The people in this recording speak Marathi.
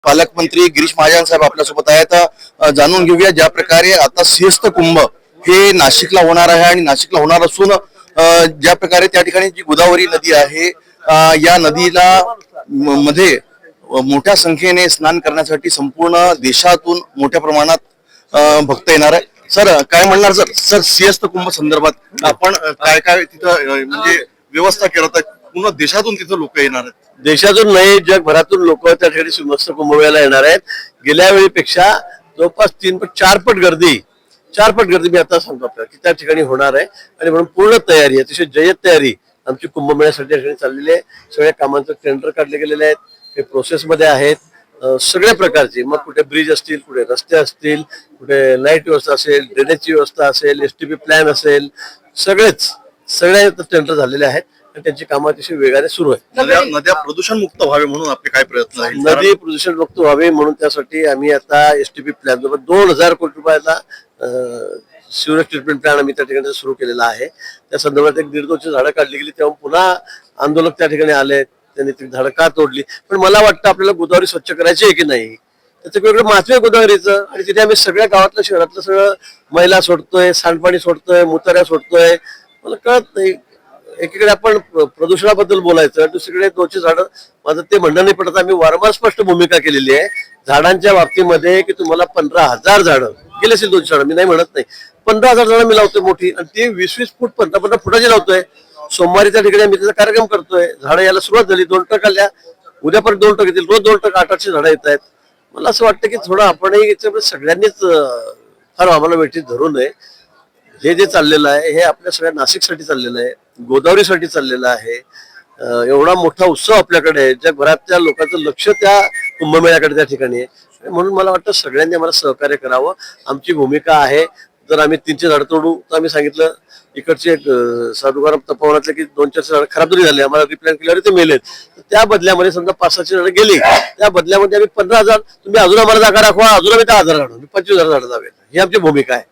पालकमंत्री गिरीश महाजन साहेब आपल्यासोबत आहेत. जाणून घेऊया ज्या प्रकारे आता सिंहस्थ कुंभ हे नाशिकला होणार आहे आणि नाशिकला होणार असून ज्या प्रकारे त्या ठिकाणी जी गोदावरी नदी आहे या नदीला मध्ये मोठ्या संख्येने स्नान करण्यासाठी संपूर्ण देशातून मोठ्या प्रमाणात भक्त येणार आहे. सर काय म्हणणार सर सर सिंहस्थ कुंभ संदर्भात आपण काय काय तिथं म्हणजे व्यवस्था करत आहे? पूर्ण देशातून तिथं लोक येणार आहेत. देशातून नाही जगभरातून लोक त्या ठिकाणी सिंहस्थ कुंभमेळ्याला येणार आहेत. गेल्या वेळीपेक्षा जवळपास 4 पट गर्दी मी आता सांगतो आपल्याला की त्या ठिकाणी होणार आहे आणि म्हणून पूर्ण तयारी अतिशय जय्यत तयारी आमची कुंभमेळ्यासाठी त्या ठिकाणी चाललेली आहे. सगळ्या कामांचं टेंडर काढले गेलेले आहेत, हे प्रोसेसमध्ये आहेत. सगळ्या प्रकारची मग कुठे ब्रिज असतील, कुठे रस्ते असतील, कुठे लाईट व्यवस्था असेल, ड्रेनेजची व्यवस्था असेल, एसटीपी प्लॅन असेल, सगळे टेंडर झालेले आहेत आणि त्यांची कामं अतिशय वेगाने सुरू आहे. नद्या प्रदूषण मुक्त व्हावे म्हणून आपले काय प्रयत्न आहेत? नदी प्रदूषण मुक्त व्हावे म्हणून त्यासाठी आम्ही आता एसटीपी प्लॅन 2000 कोटी रुपयाचा सिवरेज ट्रीटमेंट प्लॅन आम्ही त्या ठिकाणी सुरू केलेला आहे. त्या संदर्भात 1-1.5 झाडं काढली गेली, तेव्हा पुन्हा आंदोलक त्या ठिकाणी आले, त्यांनी ती झाडं का तोडली. पण मला वाटतं आपल्याला गोदावरी स्वच्छ करायची आहे की नाही, त्याचं वेगळं महत्व आहे गोदावरीचं. आणि तिथे आम्ही सगळ्या गावातलं शहरातलं सगळं मैला सोडतोय, सांडपाणी सोडतोय, मुताऱ्या सोडतोय. मला कळत नाही, एकीकडे आपण प्रदूषणाबद्दल बोलायचं, दुसरीकडे 200 झाडं. माझं ते म्हणणं नाही पडत. आम्ही वारंवार स्पष्ट भूमिका केलेली आहे झाडांच्या बाबतीमध्ये की तुम्हाला 15,000 झाडं गेले असेल 200 झाडं, मी नाही म्हणत नाही, 15,000 झाडं मी लावतोय मोठी, आणि ती 20-20 फूट 15-15 फुटाची लावतोय. सोमवारी त्या ठिकाणी आम्ही त्याचा कार्यक्रम करतोय. झाडं यायला सुरुवात झाली, 2 ट्रक आल्या, उद्या परत 2 ट्रक येतील, रोज 2 ट्रक 800 झाडं येत आहेत. मला असं वाटतं की थोडं आपणही याच्यामध्ये सगळ्यांनीच फार आम्हाला वेठीत धरू नये. हे जे चाललेलं आहे हे आपल्या सगळ्या नाशिकसाठी चाललेलं आहे, गोदावरीसाठी चाललेलं आहे. एवढा मोठा उत्सव आपल्याकडे आहे, जगभरातल्या लोकांचं लक्ष त्या कुंभमेळ्याकडे त्या ठिकाणी आहे. म्हणून मला वाटतं सगळ्यांनी आम्हाला सहकार्य करावं. आमची भूमिका आहे, जर आम्ही 300 झाडं तोडू तर आम्ही सांगितलं इकडचे एक साधुगाराम तपोवनातले की 2-4 झाडं खराब जरी झाले, आम्हाला रिप्लॅन केल्यावर ते मेलेत, तर त्या बदल्यामध्ये समजा 500-600 झाडं गेली, त्या बदल्यामध्ये आम्ही 15,000, तुम्ही अजून आम्हाला जागा राखवा, अजून आम्ही 10,000 झाडं, 25,000 झाडं जावे, ही आमची भूमिका आहे.